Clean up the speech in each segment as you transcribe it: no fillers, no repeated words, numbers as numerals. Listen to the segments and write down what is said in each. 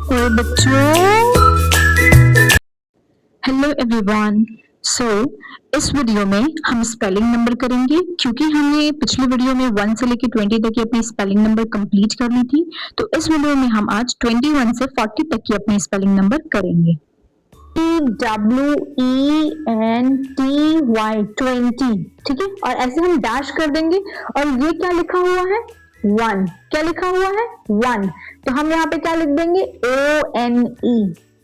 नमस्ते बच्चों। Hello everyone. इस वीडियो में हम स्पेलिंग नंबर करेंगे, क्योंकि हमने पिछले वीडियो में 1 से लेकर 20 तक की अपनी स्पेलिंग नंबर कंप्लीट कर ली थी। तो इस वीडियो में हम आज 21 से 40 तक की अपनी स्पेलिंग नंबर करेंगे। TWENTY 20, ठीक है, और ऐसे हम डैश कर देंगे और ये क्या लिखा हुआ है 1, क्या लिखा हुआ है 1, तो हम यहाँ पे क्या लिख देंगे ONE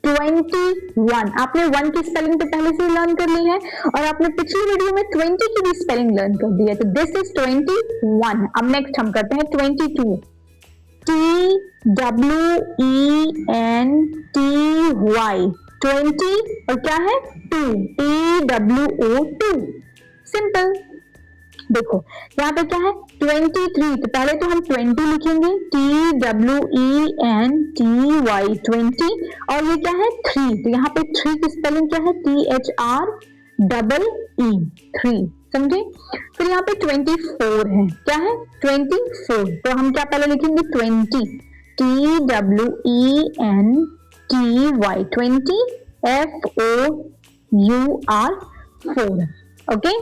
21। आपने 1 की स्पेलिंग तो पहले से लर्न कर ली है और आपने पिछली वीडियो में 20 की भी स्पेलिंग लर्न कर दी है, तो दिस इज 21। अब नेक्स्ट हम करते हैं 22। TWENTY 20 और क्या है 2, TWO 2। सिंपल। देखो यहाँ पे क्या है 23, तो पहले तो हम 20 लिखेंगे TWENTY 20, और ये क्या है 3, तो यहाँ पे 3 की स्पेलिंग क्या है THREE 3, समझे। फिर यहाँ पे 24 है, क्या है 24, तो हम क्या पहले लिखेंगे 20 TWENTY 20 FOUR 4, ओके।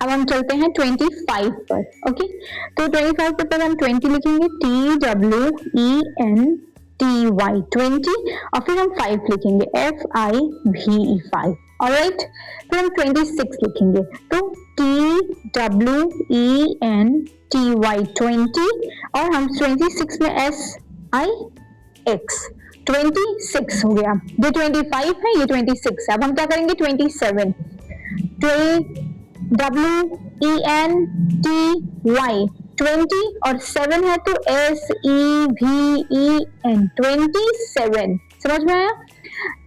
अब हम चलते हैं 25 पर, ओके। तो 25 पर पहले हम 20 लिखेंगे TWENTY 20, और फिर हम 5 लिखेंगे FIVE 5, ऑलराइट। फिर हम 26 लिखेंगे तो TWENTY 20, और हम 26 में SIX 26 हो गया। ये 25 है, ये 26 है। अब हम क्या करेंगे 27, WENTY 20, और 7 है तो SEVEN 27। समझ में आया।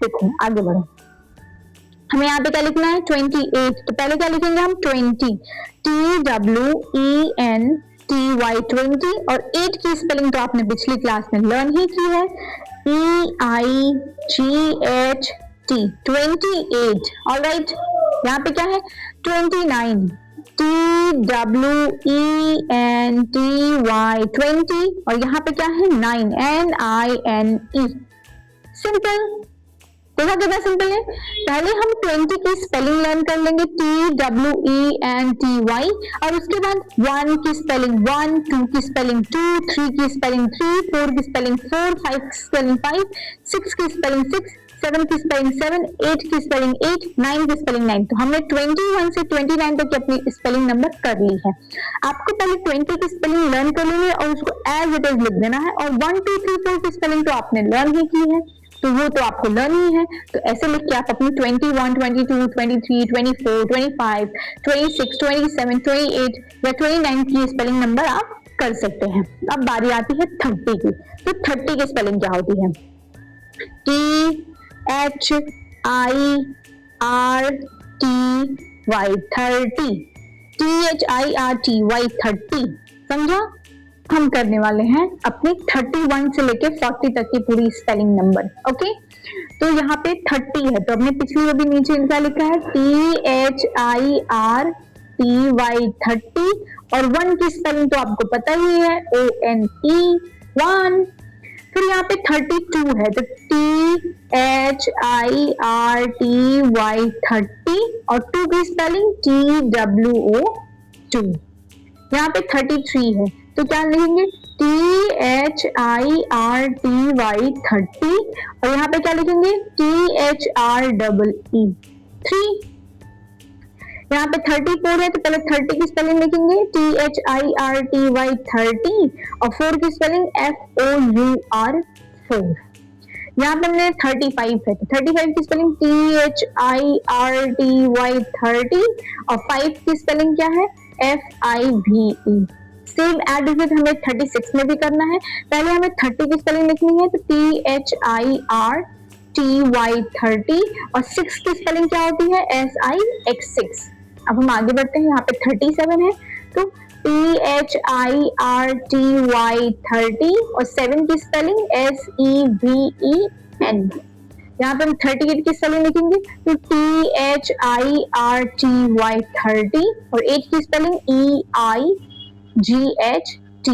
देखो आगे बढ़ो, हमें यहाँ पे क्या लिखना है 28, तो पहले क्या लिखेंगे हम 20 TWENTY 20, और 8 की स्पेलिंग तो आपने पिछली क्लास में लर्न ही की है EIGHT 28, ऑलराइट। यहाँ पे क्या है 29 TWENTY 20, और यहाँ पे क्या है 9 NINE। सिंपल। देखा कितना सिंपल है। पहले हम 20 की स्पेलिंग लर्न कर लेंगे TWENTY, और उसके बाद 1 की स्पेलिंग 1, 2 की स्पेलिंग 2, 3 की स्पेलिंग 3, 4 की स्पेलिंग 4, 5 की स्पेलिंग 5, 6 की स्पेलिंग 6, 7 की स्पेलिंग 7, 8 की स्पेलिंग 8, 9 की स्पेलिंग 9। तो हमने 21 से 29 तक की अपनी स्पेलिंग नंबर कर ली है। आपको पहले 20 की स्पेलिंग लर्न कर लेनी है और उसको एज इट इज लिख देना है, और 1 2 3 4 की स्पेलिंग तो आपने लर्न ही की है, तो वो तो आपको लर्न ही है। तो ऐसे लिख के आप अपनी 21, 22, 23, 24, 25, 26, 27, 28 या 29 की स्पेलिंग नंबर आप कर सकते हैं। अब बारी आती है 30 की। तो 30 की स्पेलिंग क्या होती है THIRTY 30 THIRTY 30, समझा। हम करने वाले हैं अपनी 31 से लेके 40 तक की पूरी स्पेलिंग नंबर, ओके। तो यहाँ पे 30 है, तो हमने पिछली वो भी नीचे क्या लिखा है THIRTY 30, और 1 की स्पेलिंग तो आपको पता ही है ONE 1। फिर यहाँ पे 32 है, तो THIRTY 30, और 2 की स्पेलिंग TWO 2। यहाँ पे 33 है, तो क्या लिखेंगे THIRTY 30, और यहाँ पे क्या लिखेंगे THREE 3। यहाँ पे 34 है, तो पहले 30 की स्पेलिंग लिखेंगे THIRTY 30, और 4 की स्पेलिंग FOUR 4। यहाँ पे हमने 35 है, तो 35 की स्पेलिंग THIRTY 30, और 5 की स्पेलिंग क्या है FIVE। सेम एड इट हमें 36 में भी करना है। पहले हमें 30 की स्पेलिंग लिखनी है, तो THIRTY 30, और 6 की स्पेलिंग क्या होती है SIX 6। अब हम आगे बढ़ते हैं, यहाँ पे 37 है, तो THIRTY 30, और 7 की स्पेलिंग SEVEN। यहाँ पे हम 38 की स्पेलिंग लिखेंगे, तो THIRTY 30, और 8 की स्पेलिंग EIGHT।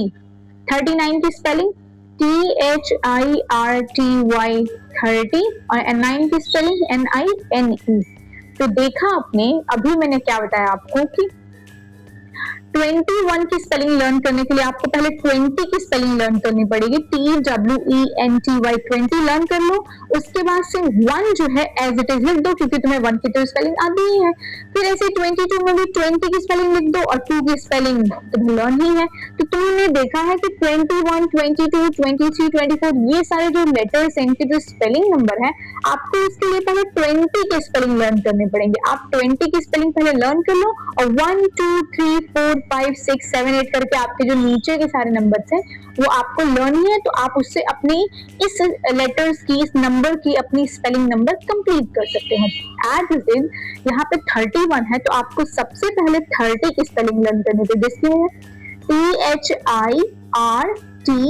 39 की स्पेलिंग THIRTY 30 और 9 की स्पेलिंग NINE। तो देखा आपने, अभी मैंने क्या बताया आपको कि 21 की स्पेलिंग लर्न करने के लिए आपको पहले 20 की स्पेलिंग लर्न करनी पड़ेगी। TWENTY 20 लर्न कर लो, उसके बाद से 1 जो है एज इट इज लिख दो, क्योंकि तुम्हें 1 की तो स्पेलिंग आती ही है। फिर ऐसे 22 में भी 20 की स्पेलिंग लिख दो और 2 की स्पेलिंग तुम्हें लर्न ही है। तो तुमने देखा है कि 21, 22, 23, 24 ये सारे जो लेटर्स हैं, इनके जो स्पेलिंग नंबर है, आपको इसके लिए पहले 20 के स्पेलिंग लर्न करने पड़ेंगे। आप 20 की स्पेलिंग पहले लर्न कर लो और 1 2 3 4 5 6 7 8 करके आपके जो नीचे के सारे नंबर्स हैं वो आपको लर्न ही है। तो आप उससे अपनी इस लेटर्स की, इस नंबर की अपनी स्पेलिंग नंबर कंप्लीट कर सकते हैं। एज इट इज यहाँ पे 31 है, तो आपको सबसे पहले 30 की स्पेलिंग लर्न करनी पड़ेगी, जिसकी है THIRTY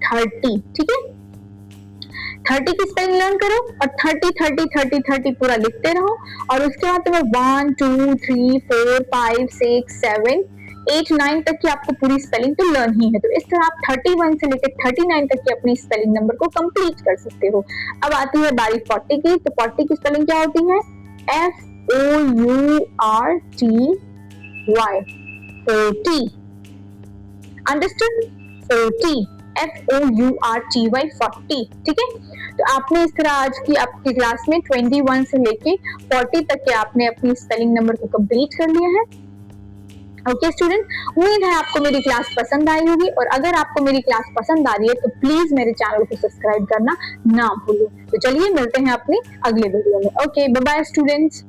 30, ठीक है। 30 की स्पेलिंग लर्न करो और 30 पूरा लिखते रहो और उसके बाद तुम्हें 1 2 3 4 5 6 7 8 9 तक की आपको पूरी स्पेलिंग तो लर्न ही है। तो इस तरह आप 31 से लेकर 39 तक की अपनी स्पेलिंग नंबर को कंप्लीट कर सकते हो। अब आती है बारी 40 की। तो 40 की स्पेलिंग क्या होती है? FOURTY 40। अंडरस्टूड? 40 FOURTY 40, ठीक है। तो आपने इस तरह आज की आपकी क्लास में 21 से लेके 40 तक के आपने अपनी स्पेलिंग नंबर को कंप्लीट कर लिया है। ओके स्टूडेंट, उम्मीद है आपको मेरी क्लास पसंद आई होगी और अगर आपको मेरी क्लास पसंद आ रही है तो प्लीज मेरे चैनल को सब्सक्राइब करना ना भूलो। तो चलिए मिलते हैं अपने अगले वीडियो में। Okay, bye bye students.